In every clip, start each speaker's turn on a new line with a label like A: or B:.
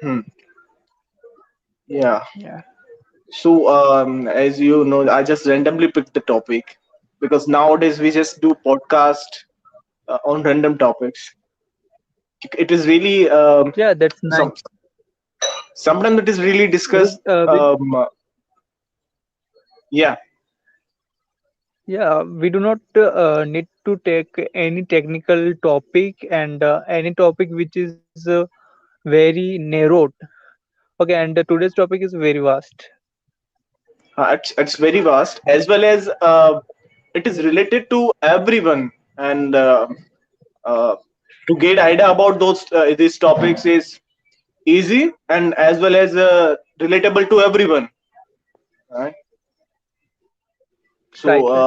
A: Hmm. Yeah.
B: Yeah.
A: So, as you know, I just randomly picked the topic because nowadays we just do podcast on random topics. It is really
B: Yeah, that's nice.
A: some sometimes it is really
B: Because
A: discussed. Yeah,
B: we do not need to take any technical topic and any topic which is very narrowed. Okay, and today's topic is very vast.
A: it's very vast as well as it is related to everyone and uh, to get idea about those these topics is easy and as well as relatable to everyone, right? So
B: Right, right.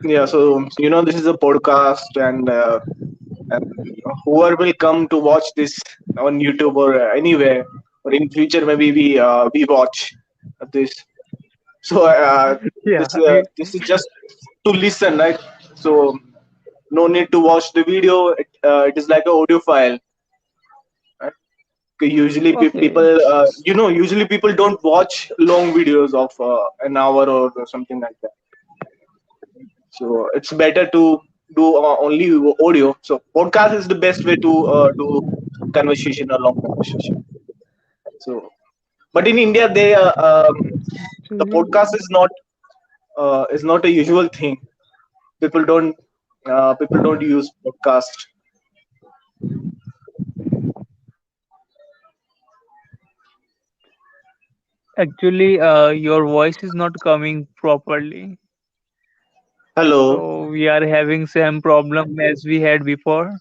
A: yeah, so this is a podcast and whoever will come to watch this on YouTube or anywhere or in future maybe we watch this. So
B: Yeah,
A: this is just to listen, right? So no need to watch the video. It is like an audio file, right? Usually
B: okay.
A: people usually people don't watch long videos of an hour or something like that. So it's better to do only audio. So podcast is the best way to do conversation, a long conversation. So, but in India, the
B: Actually,
A: podcast is not a usual thing. People don't use podcast.
B: actually, your voice is not coming properly.
A: Hello,
B: So we are having same problem as we had before.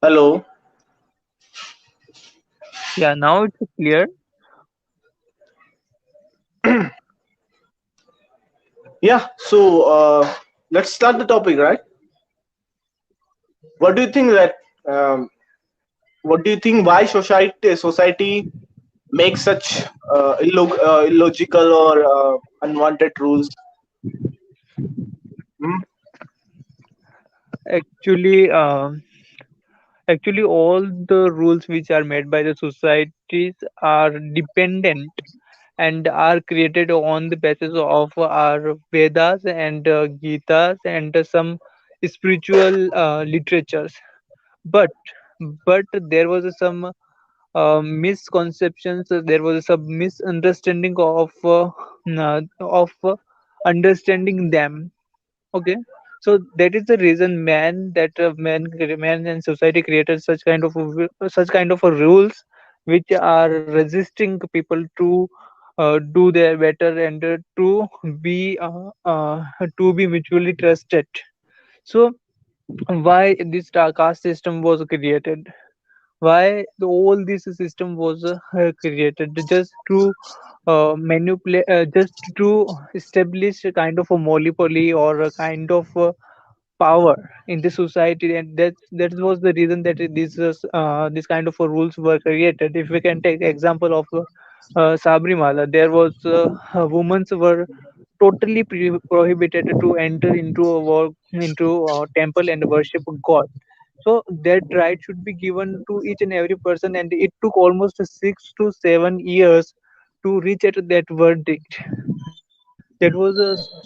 A: hello.
B: Yeah, now it's clear.
A: Yeah. So let's start the topic, right? What do you think that? Um, what do you think? Why society makes such illogical or unwanted rules? Hmm?
B: Actually, actually, all the rules which are made by the societies are dependent and are created on the basis of our Vedas and Gitas and some spiritual literatures. But there was some misconceptions. There was some misunderstanding of understanding them. Okay, so that is the reason man and society created such kind of a rules which are resisting people to do their better and be uh, uh, to be mutually trusted. So why this caste system was created, why all this system was created, just to manipulate, just to establish a kind of a monopoly or a kind of power in the society, and that was the reason that this kind of rules were created. If we can take example of Sabrimala, there was women were totally prohibited to enter into a into a temple and worship God. So that right should be given to each and every person, and it took almost 6 to 7 years to reach at that verdict. That was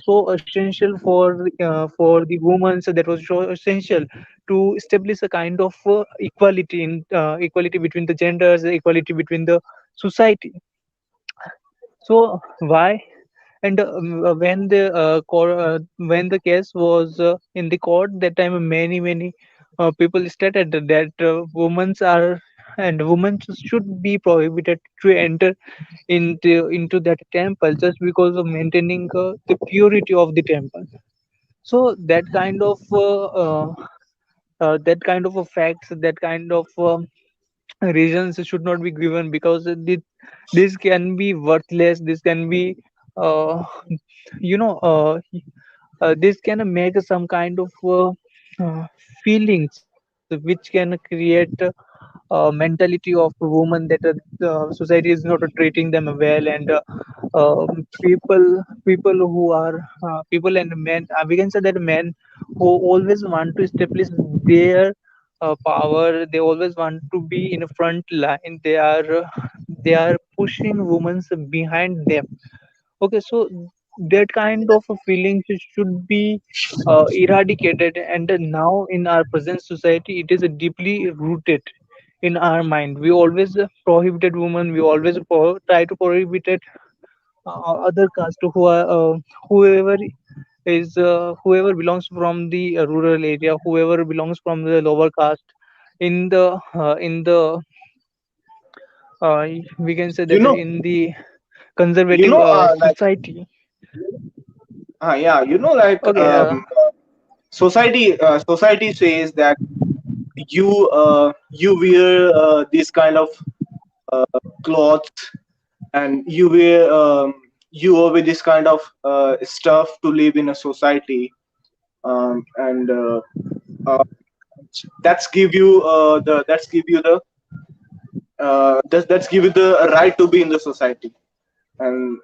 B: so essential for the women. So that was so essential to establish a kind of equality between the genders, equality between the society. So why? And when the case was in the court, that time many people stated that women are and women should be prohibited to enter into that temple just because of maintaining the purity of the temple. So that kind of a facts, that kind of reasons should not be given, because this can be worthless. This can be uh, you know uh, this can make some kind of feelings which can create mentality of a woman that society is not treating them well, and people who are people and men, we can say that men who always want to establish their power, they always want to be in a front line. They are pushing women behind them. Okay, so that kind of a feeling should be eradicated, and now in our present society, it is deeply rooted in our mind. We always prohibited women. We always try to prohibit other caste who are whoever whoever belongs from the rural area, whoever belongs from the lower caste in the uh, we can say
A: you
B: that
A: know
B: in the
A: you
B: conservative
A: know like
B: society.
A: yeah, like
B: Okay,
A: society says that you wear this kind of uh, clothes, and you wear with this kind of stuff to live in a society, and uh, that's give you the that's give you the right to be in the society. And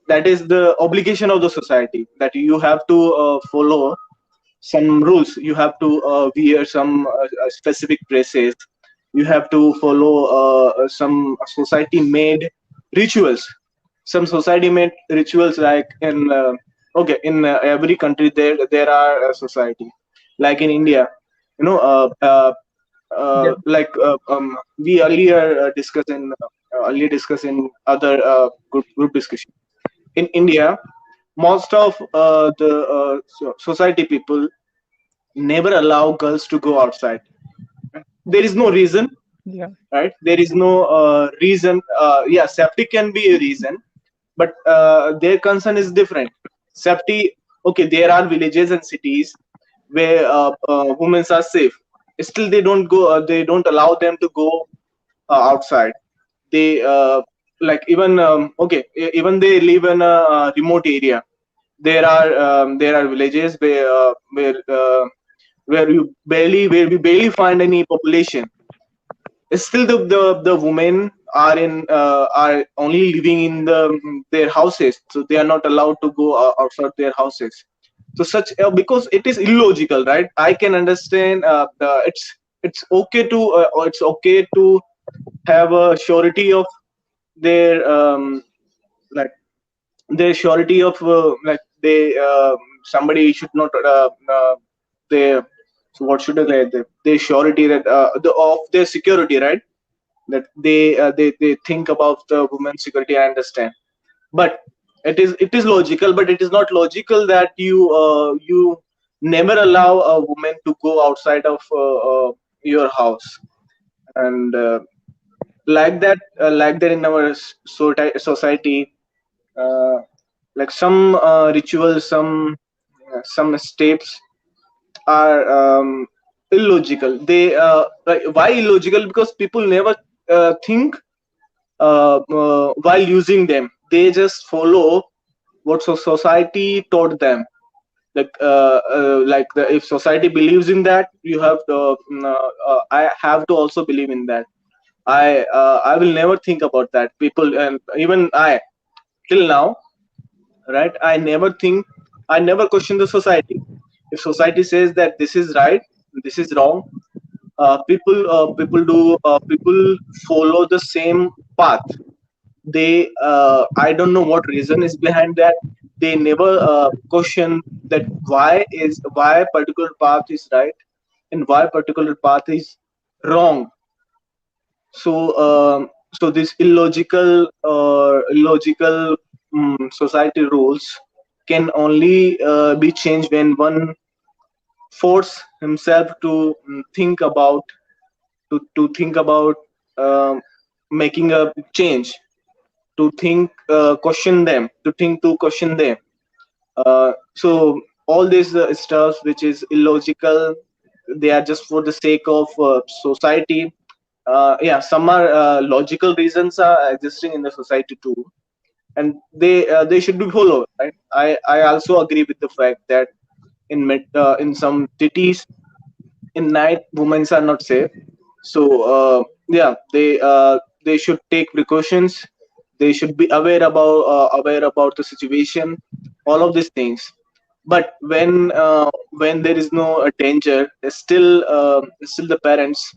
A: that is the obligation of the society, that you have to follow some rules. You have to wear some specific dresses. You have to follow some society made rituals. Some society made rituals, like in okay, in every country there are a society, like in India, you know
B: yeah,
A: like we earlier discuss in other group discussion. In India, most of society people never allow girls to go outside. There is no reason,
B: yeah,
A: right? There is no reason. Yeah, safety can be a reason, but their concern is different. Safety, okay, there are villages and cities where women are safe. Still they don't go, they don't allow them to go outside. They like even okay, even they live in a remote area. There are villages where we barely find any population. Still the women are in are only living in their houses, so they are not allowed to go outside their houses. So such because it is illogical, right? I can understand it's okay to have a surety of their like their surety of like they somebody should not they so what should I say, their surety that of their security, right? That they think about the women's security. I understand, but it is logical, but it is not logical that you never allow a woman to go outside of your house. And like that in our society, uh, like some rituals, some steps are illogical. They like, why illogical? Because people never think while using them. They just follow what society taught them. Like if society believes in that, you have to. I have to also believe in that. I will never think about that. People, and even I, till now, right? I never question the society. If society says that this is right, this is wrong, people follow the same path. They I don't know what reason is behind that. They never question that why a particular path is right and why a particular path is wrong. So so this illogical society rules can only be changed when one force himself to think about um, making a change, to think to question them. So all this stuff which is illogical, they are just for the sake of society. Yeah, some are logical reasons are existing in the society too, and they should be followed, right? I also agree with the fact that in some cities in night women are not safe. So yeah, they should take precautions. They should be aware about the situation, all of these things. But when there is no danger, still the parents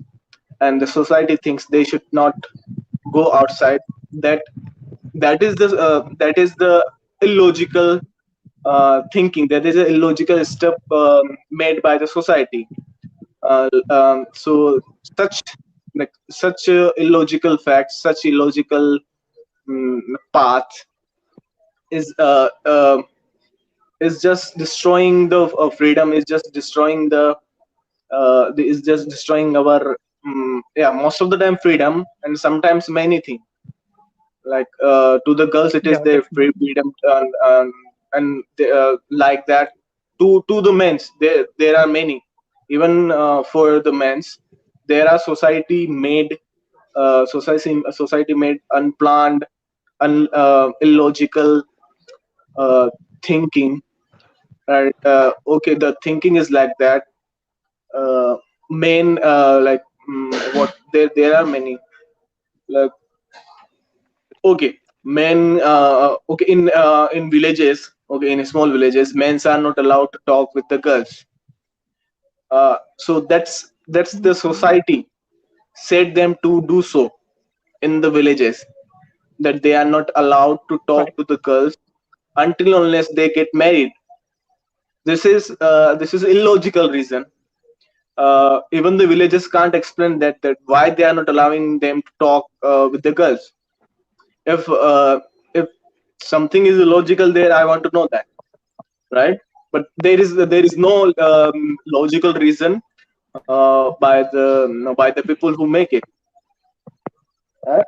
A: and the society thinks they should not go outside. That that is the uh, that is the illogical thinking. That is an illogical step made by the society. So such such illogical facts, such illogical path is just destroying the freedom, is just destroying the is just destroying our yeah, most of the time freedom, and sometimes many things. Like to the girls it is
B: Yeah,
A: their
B: definitely.
A: freedom, and they, like that to the men's there are many. Even for the men's, there are society made unplanned, illogical uh, thinking. Right? Okay, the thinking is like that. uh, Main what there are many, like, okay, men, okay, in villages, okay, in small villages, men are not allowed to talk with the girls. So that's the society said them to do so in the villages, that they are not allowed to talk to
B: Right.
A: the girls until unless they get married. This is illogical reason. Even the villages can't explain that why they are not allowing them to talk with the girls. If something is illogical there, I want to know that, right? But there is no logical reason by the people who make it. Right?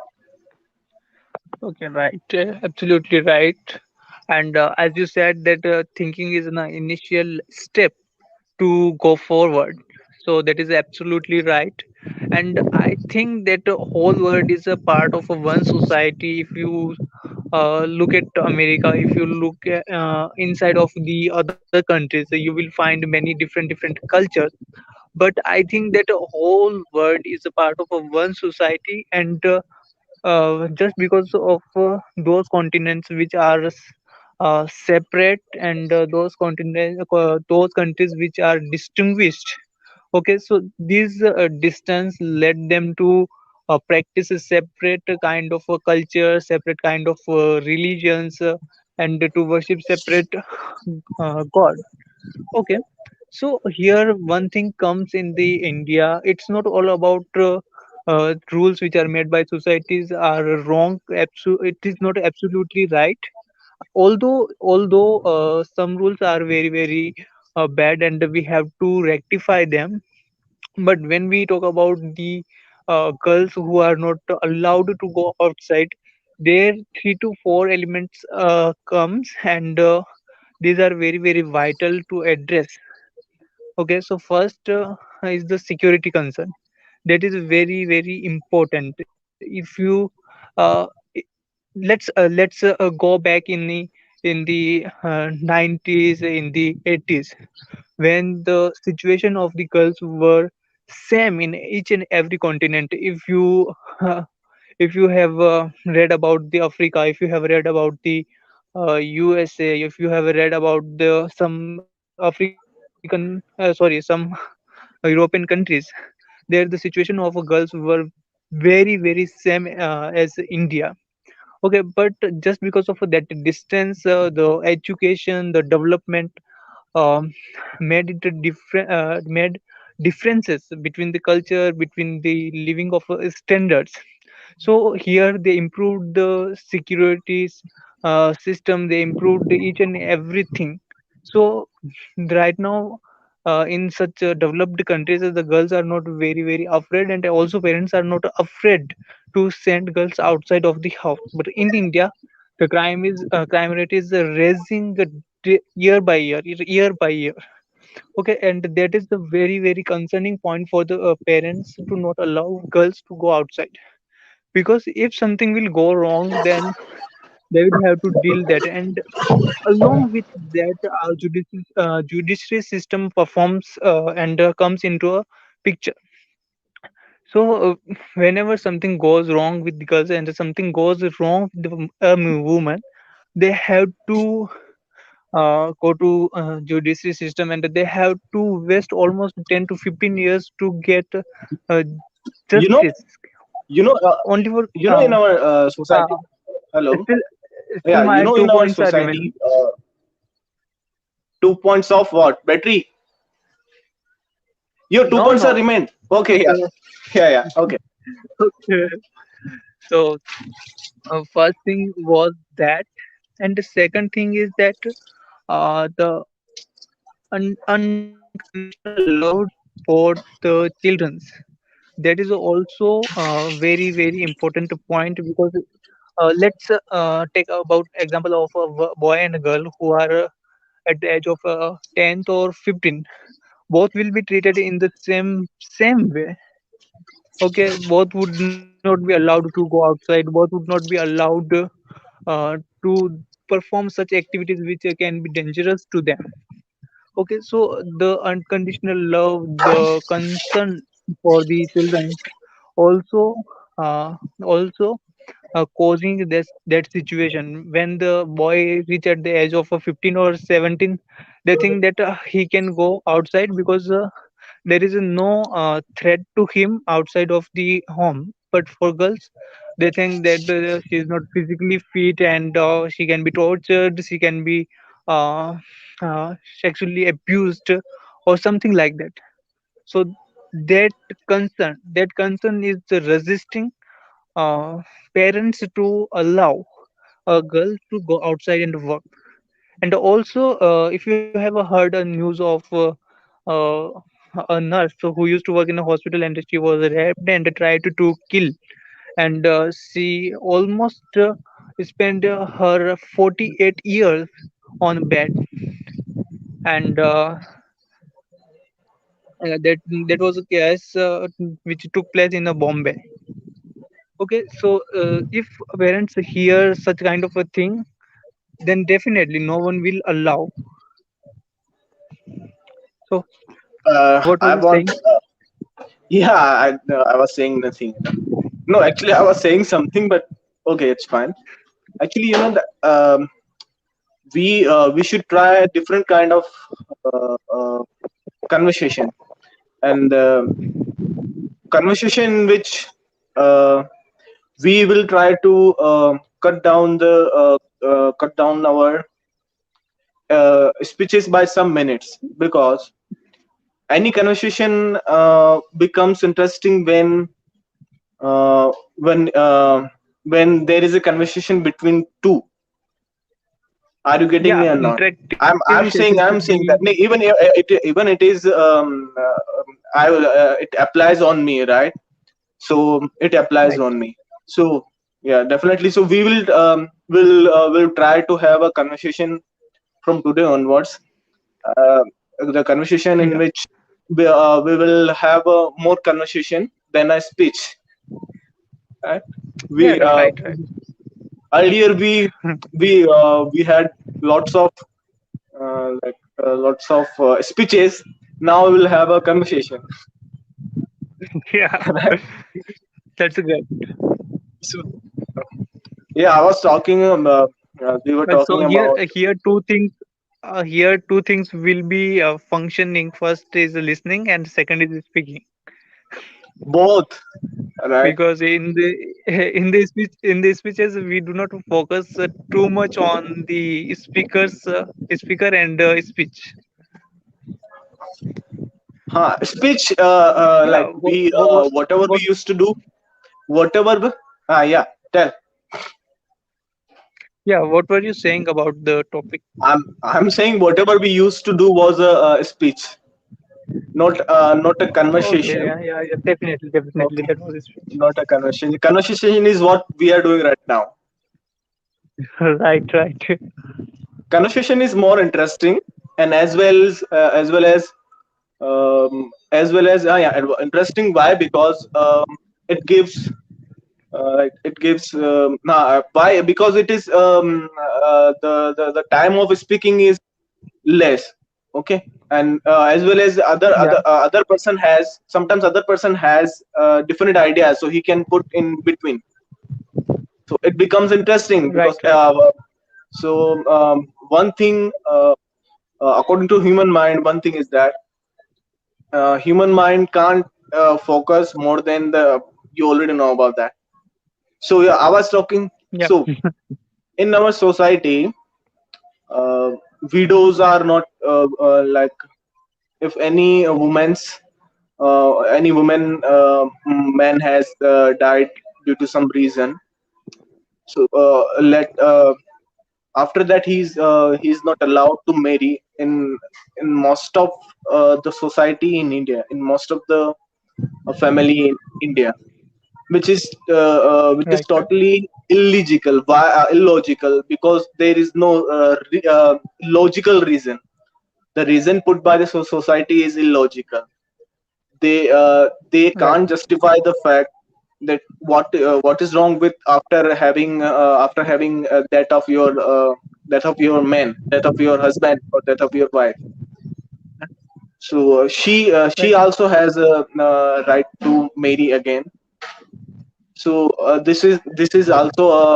B: Okay, right. Absolutely right. And as you said, that thinking is an initial step to go forward. So that is absolutely right. And I think that the whole world is a part of a one society. If you look at America, if you look at, inside of the other countries, you will find many different cultures. But I think that the whole world is a part of a one society, and just because of those continents which are separate, and those countries which are distinguished. Okay, so this distance led them to practice a separate kind of culture, separate kind of religions, and to worship separate god. Okay, so here one thing comes in the India. It's not all about rules which are made by societies are wrong. It is not absolutely right. Although some rules are very bad, and we have to rectify them. But when we talk about the girls who are not allowed to go outside, there three to four elements comes, and these are very vital to address. Okay, so first is the security concern. That is very important. If you uh, i- let's go back in the 90s, in the 80s, when the situation of the girls were same in each and every continent. If you have read about the Africa, if you have read about the USA, if you have read about the some African, some European countries, there the situation of girls were very same as India. Okay, but just because of that distance, the education, the development, um, made it a made differences between the culture, between the living of standards. So here they improved the securities system, they improved each and everything. So right now, in such developed countries, the girls are not very afraid, and also parents are not afraid to send girls outside of the house. But in India, the crime rate is raising year by year. Okay, and that is the very concerning point for the parents to not allow girls to go outside, because if something will go wrong, then they will have to deal that. And along with that, our judiciary system performs and comes into a picture. So whenever something goes wrong with the girls and something goes wrong with the woman, they have to go to judiciary system, and they have to waste almost 10 to 15 years to get uh,
A: You know,
B: justice
A: you know,
B: only for
A: in our
B: uh,
A: society. Hello.
B: still
A: Yeah,
B: my
A: in
B: 2
A: our
B: points are remaining.
A: society, 2 points of what? Battery. Your two
B: No,
A: points are
B: no.
A: remain. Okay, yeah,
B: Uh,
A: yeah. Okay.
B: okay. So first thing was that, and the second thing is that the unconditional love for the childrens. That is also a very very important point, because let's take about example of a boy and a girl who are at the age of 10th or 15. Both will be treated in the same way. Okay, both would not be allowed to go outside. Both would not be allowed to perform such activities which can be dangerous to them. Okay, so the unconditional love, the concern for the children also also causing this that situation. When the boy reach at the age of 15 or 17, they think that he can go outside because there is no threat to him outside of the home. But for girls, they think that she is not physically fit, and she can be tortured, she can be uh, sexually abused or something like that. So that concern is resisting parents to allow a girl to go outside and work. And also, if you have heard a news of uh, a nurse who used to work in a hospital, and she was raped and tried to kill, and she almost spent her 48 years on bed, and that was a case which took place in Bombay. Okay, so if parents hear such kind of a thing, then definitely no one will allow. So, what were
A: I
B: you
A: want.
B: saying?
A: Yeah, I was saying nothing. No, actually, I was saying something, but okay, it's fine. Actually, we should try a different kind of conversation, and conversation in which uh, we will try to cut down our speeches by some minutes, because any conversation becomes interesting uh, when uh, when there is a conversation between two. Are you getting
B: Yeah,
A: me or not?
B: interactive
A: I'm
B: session
A: saying
B: should
A: I'm saying
B: be.
A: that even it is it applies on me, right? So it applies
B: Right.
A: on me. So yeah, definitely. So we will try to have a conversation from today onwards. Uh, the conversation in
B: Yeah.
A: which we will have a more conversation than a speech. Right?
B: Yeah.
A: We
B: Right. Right.
A: earlier we had lots of lots of speeches. Now we will have a conversation.
B: Yeah. That's great.
A: So yeah, I was talking. We were
B: So
A: talking
B: here,
A: about
B: here two things will be functioning. First is listening, and second is speaking.
A: both, right?
B: Because in the in the speeches we do not focus too much on the speaker and speech.
A: Speech,
B: Yeah.
A: like we whatever we
B: What
A: used to do, whatever. Yeah, tell.
B: Yeah, what were you saying about the topic?
A: I'm saying whatever we used to do was a speech, not a
B: Okay,
A: conversation.
B: yeah, definitely,
A: Okay,
B: that was a speech.
A: not a conversation. Conversation is what we are doing right now.
B: Right, right.
A: Conversation is more interesting, and yeah, interesting. Why? Because it gives it gives why, because it is the time of speaking is less. Okay, and as well as
B: Yeah,
A: other person has, sometimes other person has different ideas, so he can put in between, so it becomes interesting
B: right,
A: because
B: right.
A: So one thing, according to human mind, one thing is that human mind can't focus more than the, you already know about that. So yeah, I was talking.
B: Yeah.
A: So in our society, uh, widows are not like, if any woman man has died due to some reason. So let after that he's not allowed to marry in most of the society in India, in most of the family in India, which is
B: Right. Right.
A: totally illegical. Why illogical? Because there is no logical reason. The reason put by the society is illogical. They
B: Right.
A: can't justify the fact that what is wrong with after having that of your man, that of your husband, or that of your wife. So she
B: Right.
A: also has a right to marry again. So this is also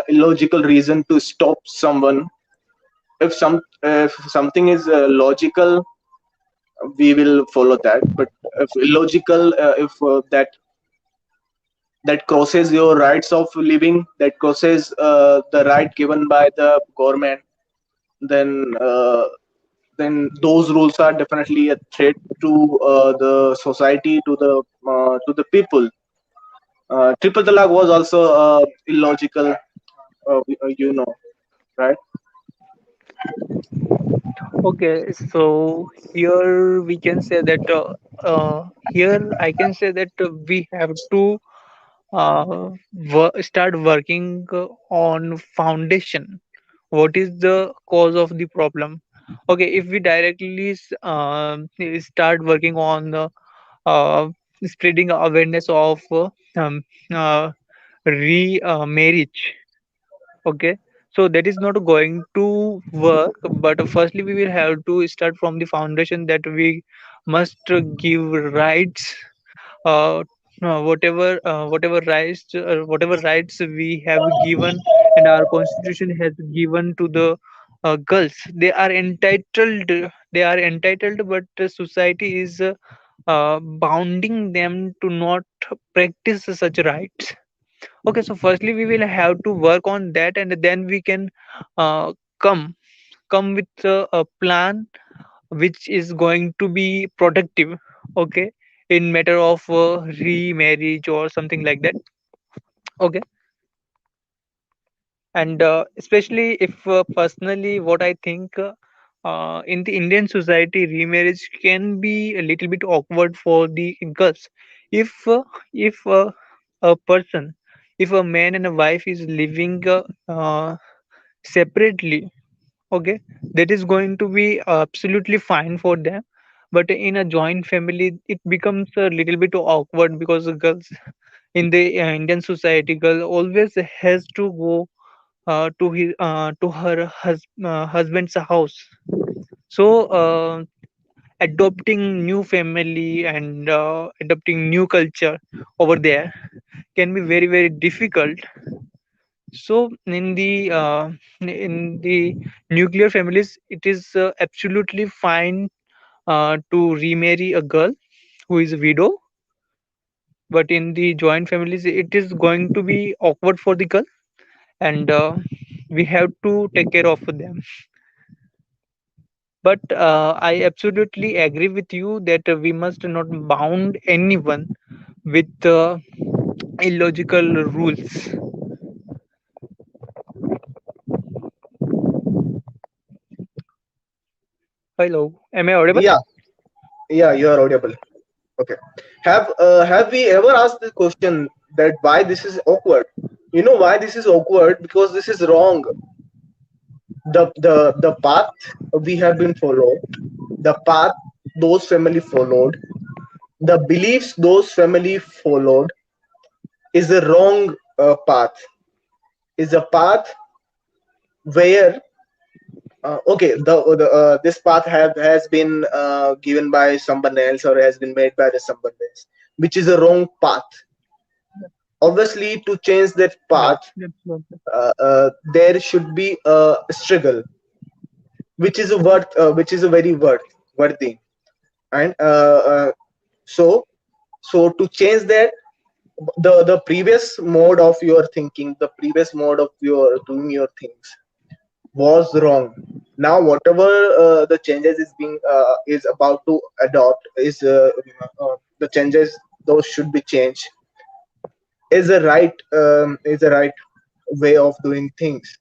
A: illogical reason to stop someone. If something is logical, we will follow that. But if illogical, if that crosses your rights of living, that crosses the right given by the government, then those rules are definitely a threat to the society, to the people. Triple talaq was also illogical, right?
B: Okay, so here we can say that here I can say that we have to start working on foundation. What is the cause of the problem? Okay, if we directly start working on uh, spreading awareness of um, uh, marriage. Okay, so that is not going to work. But firstly, we will have to start from the foundation that we must give rights, uh, whatever rights we have given and our constitution has given to the girls. They are entitled. They are entitled, but the society is bounding them to not practice such rights. Okay, so firstly we will have to work on that, and then we can uh, come come with a plan which is going to be productive. Okay, in matter of remarriage or something like that. Okay, and especially if personally what I think, in the Indian society remarriage can be a little bit awkward for the girls. If uh, if uh, a person, if a man and a wife is living separately, okay, that is going to be absolutely fine for them. But in a joint family it becomes a little bit awkward, because the girls in the Indian society, girl always has to go to her husband's house. So adopting new family and adopting new culture over there can be very very difficult. So in the nuclear families, it is absolutely fine to remarry a girl who is a widow. But in the joint families, it is going to be awkward for the girl, and we have to take care of them. But I absolutely agree with you that we must not bound anyone with illogical rules. Hello, am I audible?
A: Yeah, yeah, you are audible. Okay. Have we ever asked the question that why this is awkward? You know why this is awkward? Because this is wrong. The path we have been followed, the path those family followed, the beliefs those family followed is the wrong path. Is a path where okay, the this path has been given by someone else, or has been made by the someone else, which is a wrong path. obviously to change that
B: Yeah,
A: path,
B: absolutely.
A: there should be a struggle, which is a which is a very worthy. And so so to change that, the previous mode of your thinking, the previous mode of your doing your things was wrong. Now whatever the changes is being is about to adopt is the changes, those should be changed, is a right way of doing things.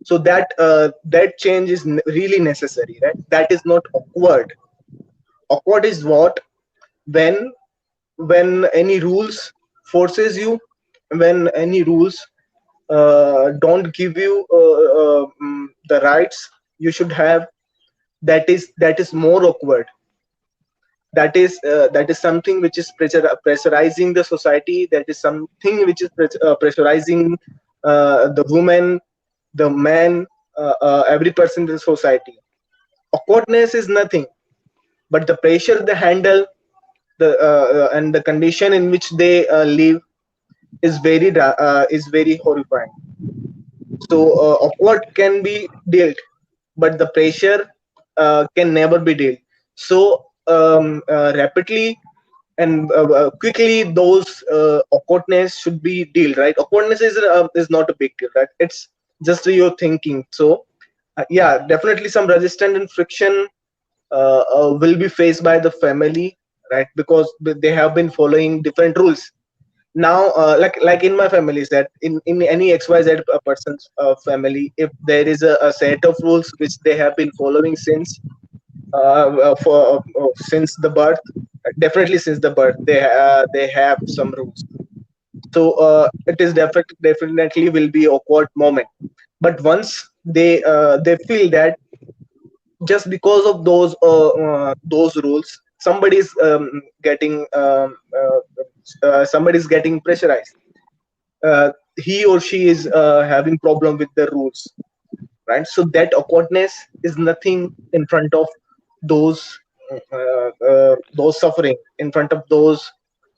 A: So that that change is really necessary, right? That is not awkward. Awkward is what, when any rules forces you, when any rules don't give you the rights you should have, that is more awkward. That is something which is pressurizing the society. That is something which is pressurizing the woman, the man, every person in the society. Awkwardness is nothing but the pressure they handle, the and the condition in which they live is very horrifying. So awkward can be dealt, but the pressure can never be dealt. So rapidly and quickly, those awkwardness should be dealt, right? Awkwardness is not a big deal, right? It's just your thinking. So yeah, definitely some resistance and friction will be faced by the family, right? Because they have been following different rules. Now like in my family, is that in any XYZ person's family, if there is a set of rules which they have been following since for since the birth, definitely since the birth, they have some rules. So it is definitely will be awkward moment. But once they feel that just because of those rules, somebody's getting pressurized, he or she is having problem with the rules, right? So that awkwardness is nothing in front of those suffering, in front of those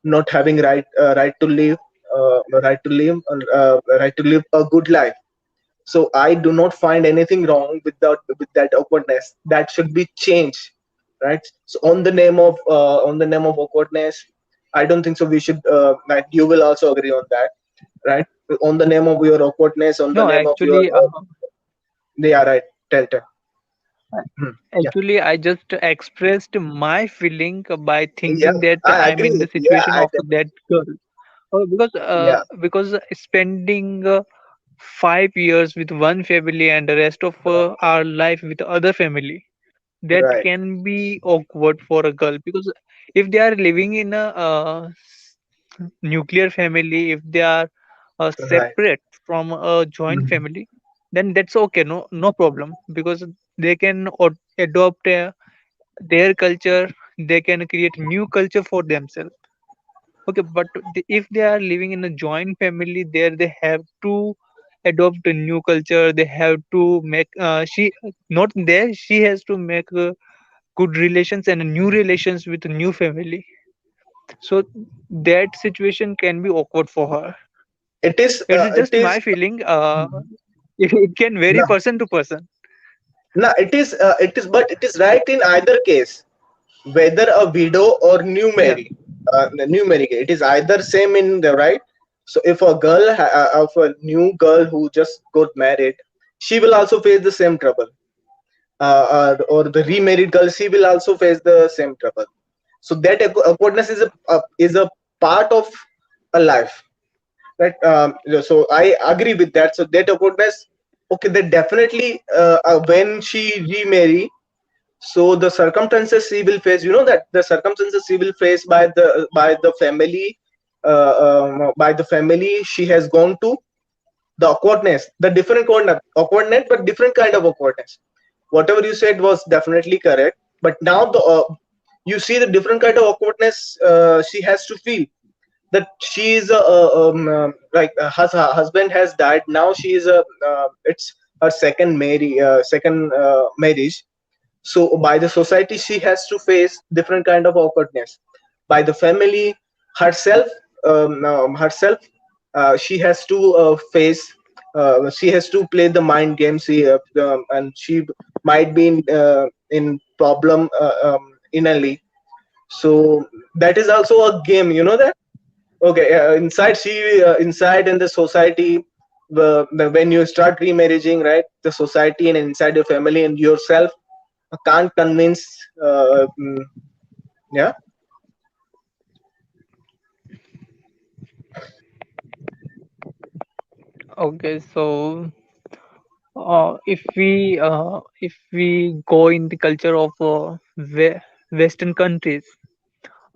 A: not having right to live, right to live a good life. So I do not find anything wrong with that awkwardness. That should be changed, right? So on the name of awkwardness, I don't think so we should like, you will also agree on that, right? On the name of your awkwardness, on the
B: No,
A: name of your they are right. Tell. Hmm. Yeah,
B: actually, I just expressed my feeling by
A: yeah,
B: thinking that
A: I
B: I'm in
A: agree.
B: the
A: Yeah,
B: situation of that girl.
A: yeah,
B: Because spending 5 years with one family and the rest of our life with other family, that
A: right,
B: can be awkward for a girl. Because if they are living in a nuclear family, if they are
A: right.
B: separate from a joint
A: Mhm.
B: family, then that's okay, no problem, because they can adopt their culture, they can create new culture for themselves. Okay, but if they are living in a joint family, there they have to adopt a new culture. They have to make she not there. She has to make good relations and new relations with a new family. So that situation can be awkward for her. It's
A: It
B: just
A: is
B: my feeling.
A: Mhm.
B: It can vary
A: No,
B: person to person.
A: no, it is, but it is right in either case, whether a widow or
B: Yeah,
A: new married, it is either same in the right. So if a of a new girl who just got married, she will also face the same trouble. Or the remarried girl, she will also face the same trouble. So that awkwardness is a part of a life, right? So I agree with that. So that awkwardness, okay, that definitely when she remarry, so the circumstances she will face, that the circumstances she will face by the family, by the family she has gone to, the awkwardness, the different awkwardness, but different kind of awkwardness. Whatever you said was definitely correct, but now you see the different kind of awkwardness she has to feel, that she is like her husband has died. Now she is a it's her second marriage. So by the society she has to face different kind of awkwardness, by the family, herself. herself, she has to face, she has to play the mind game. And she might be in problem innerly. So that is also a game, you know that. Okay, inside in the society, when you start remarrying, right, the society and inside your family and yourself can't convince. Yeah,
B: Okay, so if we go in the culture of Western countries,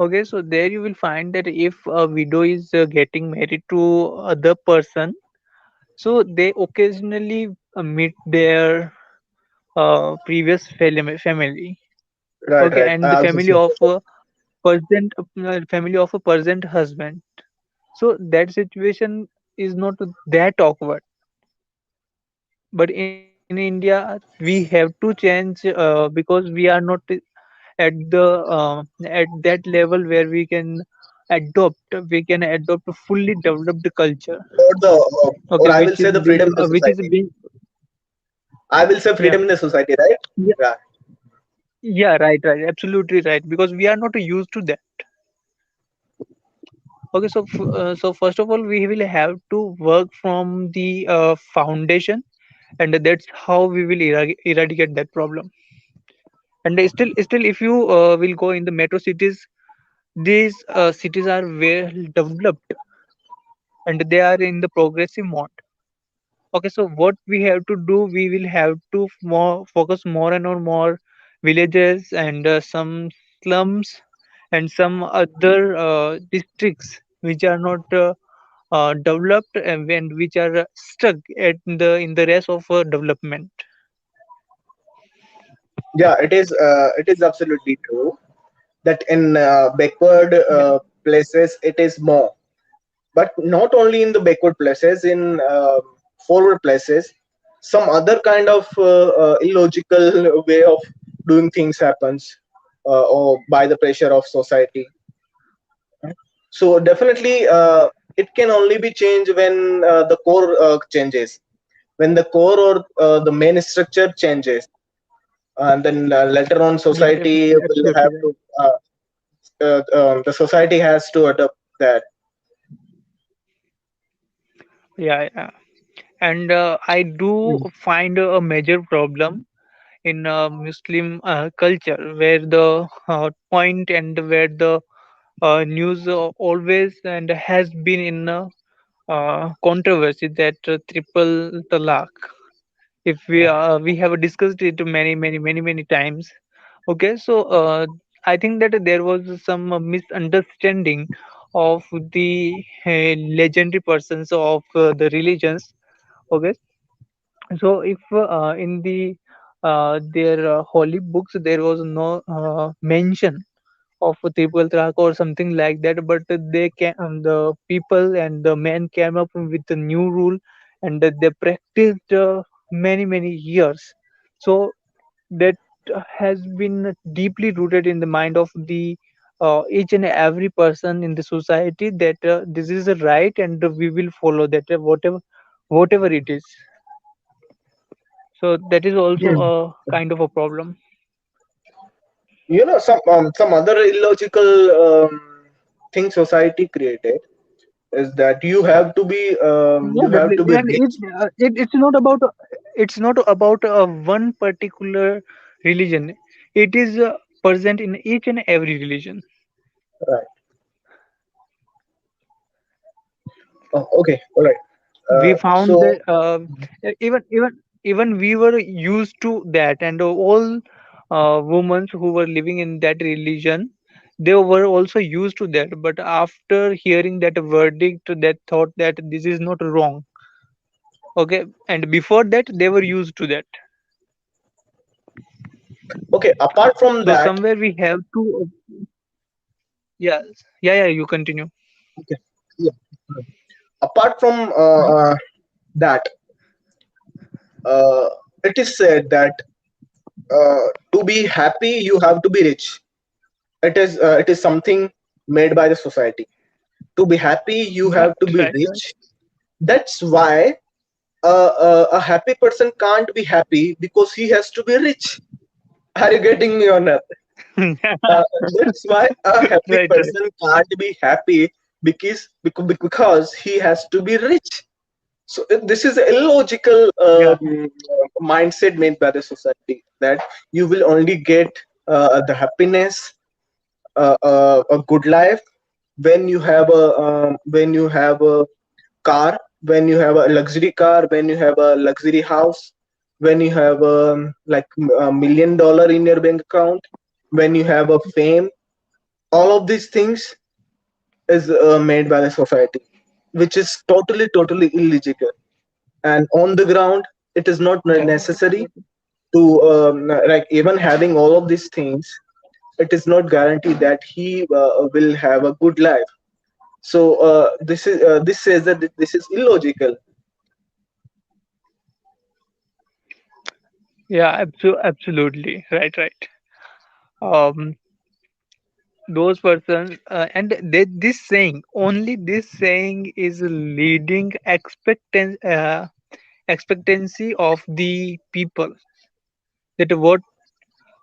B: okay, so there you will find that if a widow is getting married to other person, so they occasionally meet their previous family,
A: right,
B: okay,
A: right.
B: and
A: I
B: the
A: also
B: family
A: see.
B: of a family of a present husband. So that situation is not that awkward. But in India, we have to change because we are not at the at that level where we can adopt a fully developed culture.
A: Or the or
B: Okay,
A: I will say the freedom in the
B: which is
A: society.
B: being
A: I will say
B: yeah
A: freedom in the society, right?
B: yeah
A: Yeah.
B: yeah, right, absolutely right, because we are not used to that. Okay, so so first of all, we will have to work from the foundation, and that's how we will eradicate that problem. And still if you will go in the metro cities, these cities are well developed and they are in the progressive mode. Okay, so what we have to do, we will have to more focus more and on more villages and some slums and some other districts which are not developed and which are stuck at the in the rest of development.
A: Yeah, it is absolutely true that in backward
B: Yeah,
A: places it is more, but not only in the backward places, in forward places, some other kind of illogical way of doing things happens, or by the pressure of society. So definitely, it can only be changed when the core changes, when the core or the main structure changes, and then later on
B: yeah,
A: society
B: definitely,
A: will have
B: absolutely
A: to
B: right.
A: the society has to adopt that.
B: Yeah, yeah. And I do
A: Mm.
B: find a major problem in Muslim culture where the point and where the news always and has been in controversy, that triple talaq. If we have discussed it many times. Okay, so I think that there was some misunderstanding of the legendary persons of the religions. Okay, so if in their holy books there was no mention of a triple track or something like that, but the people and the men came up with a new rule, and they practiced many years. So that has been deeply rooted in the mind of the each and every person in the society, that this is a right and we will follow that, whatever it is. So that is also
A: Mm.
B: a kind of a problem.
A: You know, some other illogical thing society created is that
B: Yeah,
A: you have to
B: definitely.
A: be
B: And
A: rich.
B: it's not about one particular religion. It is present in each and every religion.
A: Right. Oh, okay, all right.
B: We found
A: So
B: that even we were used to that, and all women who were living in that religion, they were also used to that. But after hearing that verdict, that thought that this is not wrong. Okay, and before that they were used to that.
A: okay, apart from
B: So
A: that,
B: somewhere we have to yeah, yeah, you continue.
A: okay, yeah. Apart from that, uh, it is said that to be happy you have to be rich. It is something made by the society. To be happy, you
B: Right,
A: have to be
B: right, right.
A: rich. That's why a happy person can't be happy because he has to be rich. Are you getting me or not? Uh, that's why a happy
B: Right, right.
A: person can't be happy because he has to be rich. So this is illogical
B: Yeah,
A: mindset made by the society that you will only get the happiness, a good life when you have a car, when you have a luxury car, when you have a luxury house, when you have like $1 million in your bank account, when you have a fame. All of these things is made by the society, which is totally illegal. And on the ground, it is not
B: yeah,
A: necessary
B: absolutely.
A: to like even having all of these things. It is not guaranteed that he will have a good life. So this says that this is illogical.
B: Yeah, absolutely. Right, right. Um, those persons, and this saying, only this saying is leading expectancy of the people, that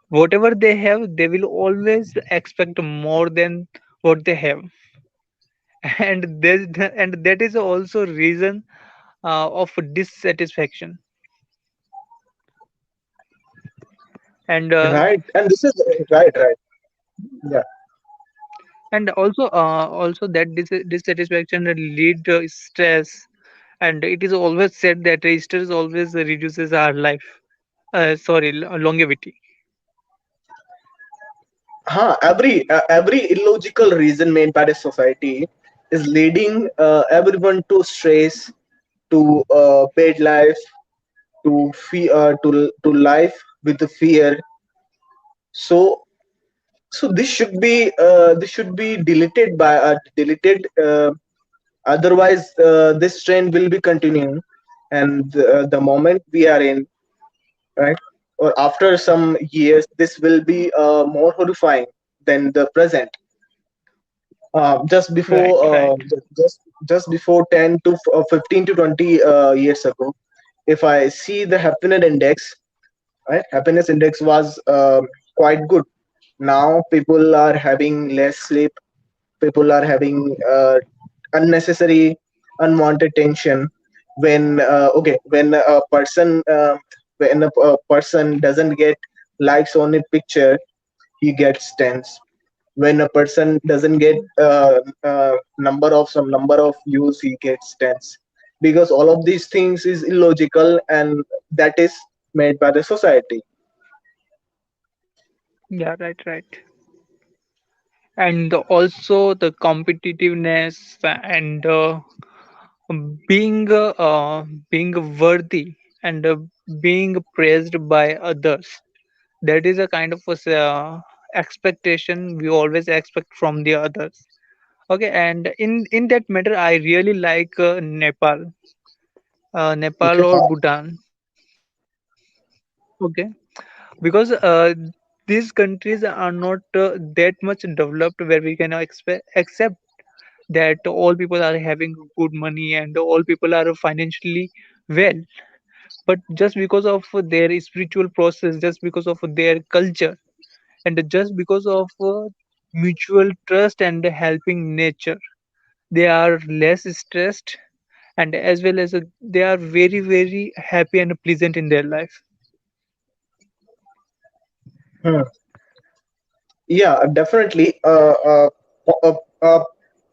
B: whatever they have, they will always expect more than what they have. And that is also reason of dissatisfaction. and uh,
A: Right, and this is right. Yeah.
B: and also that dissatisfaction lead stress, and it is always said that stress always reduces our life, sorry, longevity.
A: Every illogical reason made by the society is leading everyone to stress, to bad life, to fear, to life with the fear. So this should be deleted. Otherwise, this trend will be continuing, and the moment we are in, right, or after some years, this will be more horrifying than the present. Just before
B: Right, right.
A: just before 10 to 15 to 20 years ago, if I see the happiness index, right, happiness index was quite good. Now people are having less sleep, people are having unnecessary unwanted tension. When a person doesn't get likes on a picture, he gets tense. When a person doesn't get number of views, he gets tense, because all of these things is illogical, and that is made by the society.
B: Yeah, right, right. And also the competitiveness, and being worthy, and being praised by others. That is a kind of expectation we always expect from the others. Okay, and in that matter, I really like Nepal
A: Okay.
B: or Bhutan. Okay, because these countries are not that much developed where we can accept that all people are having good money and all people are financially well. But just because of their spiritual process, just because of their culture, and just because of mutual trust and helping nature, they are less stressed, and as well as they are very very happy and pleasant in their life.
A: Hmm. Yeah, definitely. Po- uh, uh,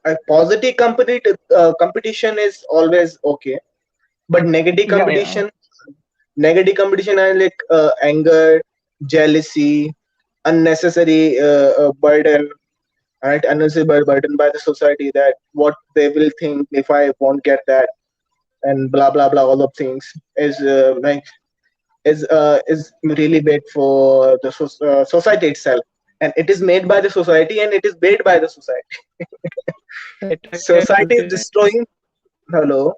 A: a positive competition is always okay, but
B: Yeah, yeah.
A: negative competition are like anger, jealousy, unnecessary burden, right? Unnecessary burden by the society, that what they will think if I won't get that, and blah blah blah. All of things is really bad for the society itself, and it is made by the society, and it is made by the society.
B: Right, right,
A: Society is
B: absolutely right.
A: destroying. Hello.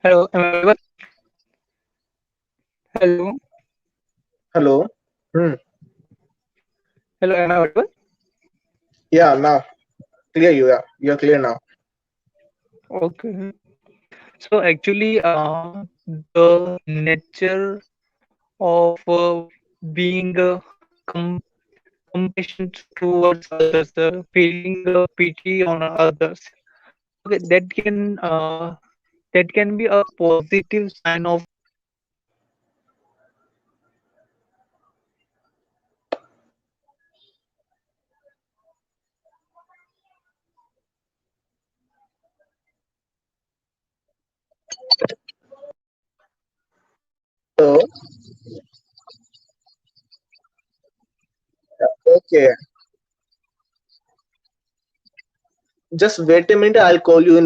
B: Hello, am I audible? Hello,
A: Hello. Hmm.
B: hello, am I audible?
A: Yeah, now. Clear you, yeah. You're clear now.
B: Okay. So actually, the nature of being compassion towards others, feeling pity on others. Okay, that can be a positive sign of
A: So, okay. Just wait a minute. I call you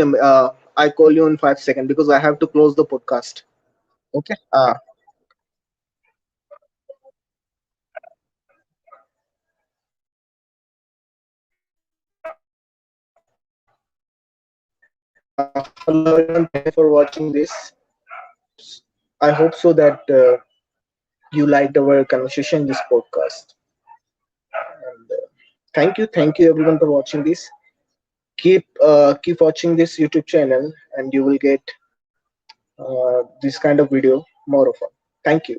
A: in 5 seconds because I have to close the podcast. Okay. Hello everyone. Thank you for watching this. I hope so that you liked our conversation in this podcast. And thank you everyone for watching this. Keep watching this YouTube channel, and you will get this kind of video more often. Thank you.